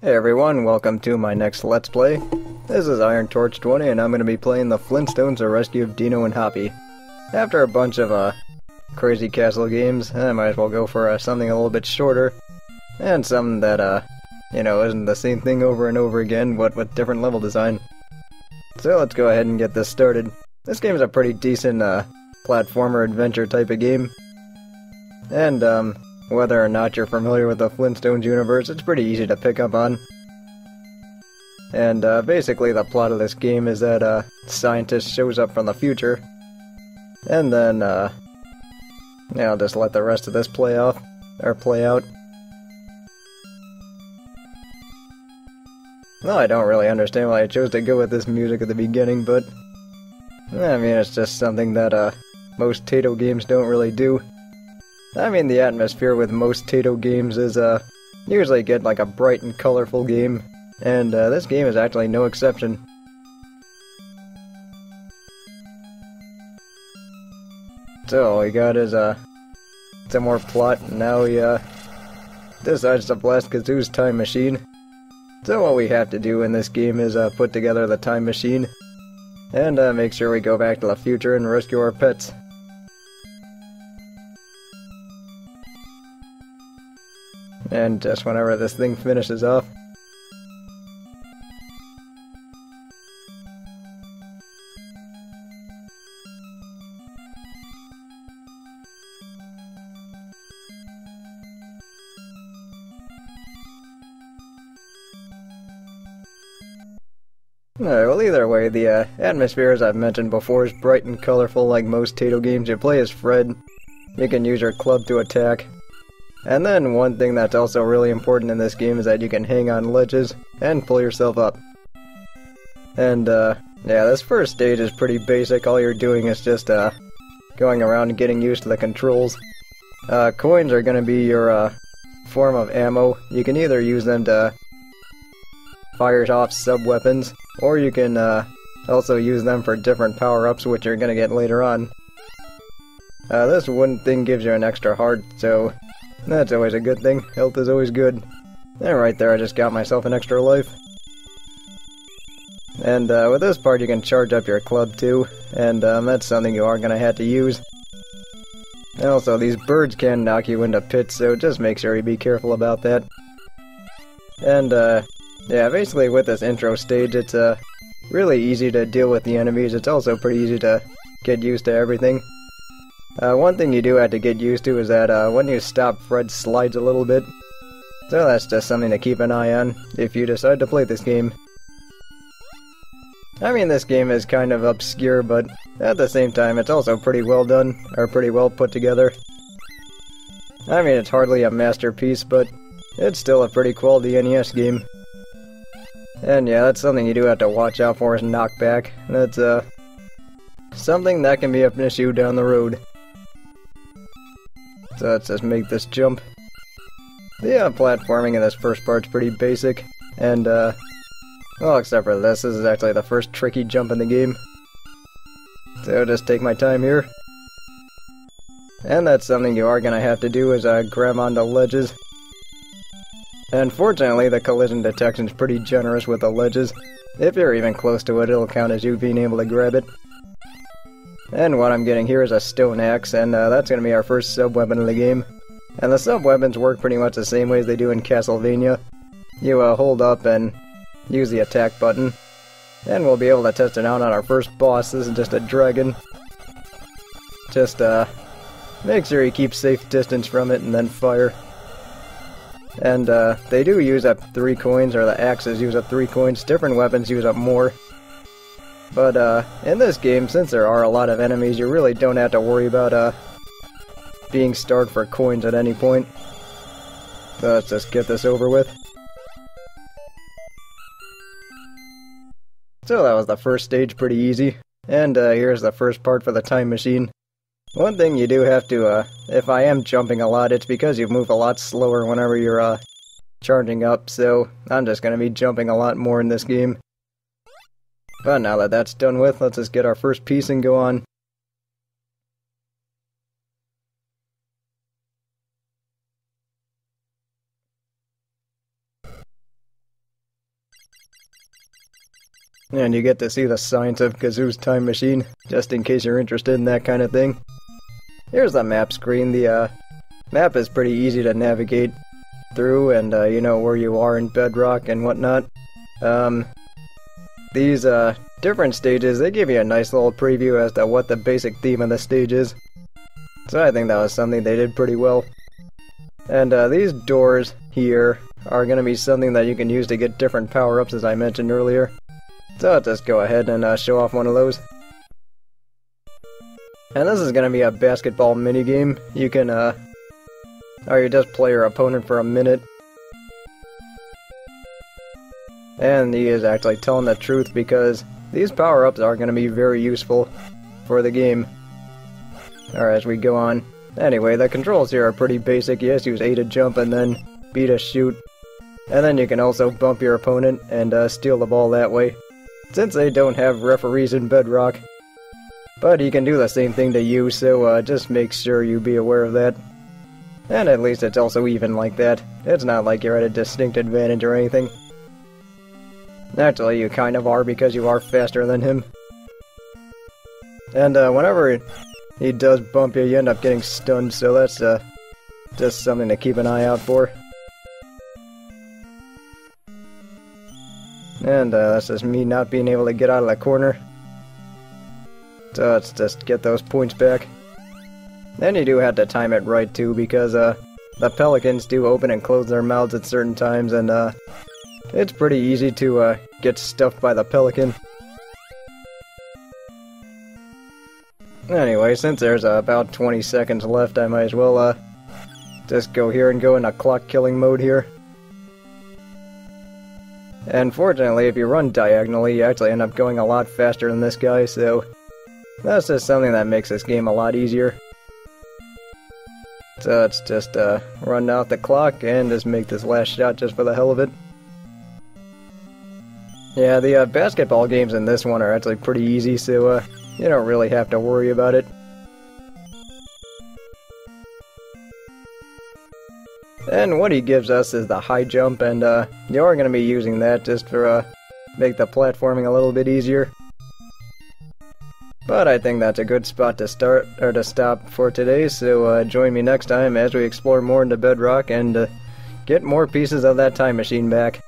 Hey everyone, welcome to my next Let's Play. This is Iron Torch 20 and I'm going to be playing the Flintstones: The Rescue of Dino and Hoppy. After a bunch of crazy castle games, I might as well go for something a little bit shorter, and something that, isn't the same thing over and over again, but with different level design. So let's go ahead and get this started. This game is a pretty decent platformer adventure type of game, and whether or not you're familiar with the Flintstones universe, it's pretty easy to pick up on. And basically the plot of this game is that a scientist shows up from the future, and then I'll just let the rest of this play out. No, I don't really understand why I chose to go with this music at the beginning, but I mean, it's just something that most Tato games don't really do. I mean, the atmosphere with most Tato games is usually get like a bright and colorful game, and this game is actually no exception. So all we got is some more plot, and now he decides to blast Kazoo's time machine. So what we have to do in this game is put together the time machine, and make sure we go back to the future and rescue our pets. And just whenever this thing finishes off. Alright, well either way, the atmosphere, as I've mentioned before, is bright and colorful like most Tato games. You play as Fred, you can use your club to attack. And then one thing that's also really important in this game is that you can hang on ledges and pull yourself up. And yeah, this first stage is pretty basic. All you're doing is just going around and getting used to the controls. Coins are going to be your form of ammo. You can either use them to fire off sub-weapons, or you can also use them for different power-ups, which you're going to get later on. This wooden thing gives you an extra heart, so that's always a good thing. Health is always good. And right there, I just got myself an extra life. And with this part, you can charge up your club too, and that's something you are going to have to use. And also, these birds can knock you into pits, so just make sure you be careful about that. And yeah, basically with this intro stage, it's really easy to deal with the enemies. It's also pretty easy to get used to everything. One thing you do have to get used to is that when you stop, Fred slides a little bit. So that's just something to keep an eye on if you decide to play this game. I mean, this game is kind of obscure, but at the same time it's also pretty well done, or pretty well put together. I mean, it's hardly a masterpiece, but it's still a pretty quality NES game. And yeah, that's something you do have to watch out for, is knockback. That's something that can be an issue down the road. So let's just make this jump. The platforming in this first part's pretty basic, and well, except for this is actually the first tricky jump in the game. So just take my time here. And that's something you are gonna have to do, is grab onto ledges. And fortunately, the collision detection is pretty generous with the ledges. If you're even close to it, it'll count as you being able to grab it. And what I'm getting here is a stone axe, and that's going to be our first sub-weapon in the game. And the sub-weapons work pretty much the same way as they do in Castlevania. You hold up and use the attack button, and we'll be able to test it out on our first boss. This is just a dragon. Just make sure you keep safe distance from it and then fire. And they do use up 3 coins, or the axes use up 3 coins. Different weapons use up more. But in this game, since there are a lot of enemies, you really don't have to worry about being starved for coins at any point. So let's just get this over with. So that was the first stage, pretty easy. And here's the first part for the time machine. One thing you do have to, if I am jumping a lot, it's because you move a lot slower whenever you're charging up, so I'm just going to be jumping a lot more in this game. But now that that's done with, let's just get our first piece and go on. And you get to see the science of Kazoo's time machine, just in case you're interested in that kind of thing. Here's the map screen. The map is pretty easy to navigate through, and you know where you are in Bedrock and whatnot. These different stages, they give you a nice little preview as to what the basic theme of the stage is. So I think that was something they did pretty well. And these doors here are going to be something that you can use to get different power-ups, as I mentioned earlier. So I'll just go ahead and show off one of those. And this is going to be a basketball minigame. You can, or you just play your opponent for a minute. And he is actually telling the truth, because these power-ups are going to be very useful for the game. Alright, as we go on. Anyway, the controls here are pretty basic. You just use A to jump and then B to shoot. And then you can also bump your opponent and steal the ball that way, since they don't have referees in Bedrock. But he can do the same thing to you, so just make sure you be aware of that. And at least it's also even like that. It's not like you're at a distinct advantage or anything. Actually, you kind of are, because you are faster than him. And whenever he does bump you, you end up getting stunned, so that's just something to keep an eye out for. And that's just me not being able to get out of the corner. So let's just get those points back. And you do have to time it right too, because the pelicans do open and close their mouths at certain times, and it's pretty easy to get stuffed by the pelican. Anyway, since there's about 20 seconds left, I might as well just go here and go into clock killing mode here. And fortunately, if you run diagonally, you actually end up going a lot faster than this guy, so that's just something that makes this game a lot easier. So let's just run out the clock and just make this last shot just for the hell of it. Yeah, the basketball games in this one are actually pretty easy, so you don't really have to worry about it. And what he gives us is the high jump, and you are going to be using that just for make the platforming a little bit easier. But I think that's a good spot to start, or to stop for today, so join me next time as we explore more into Bedrock and get more pieces of that time machine back.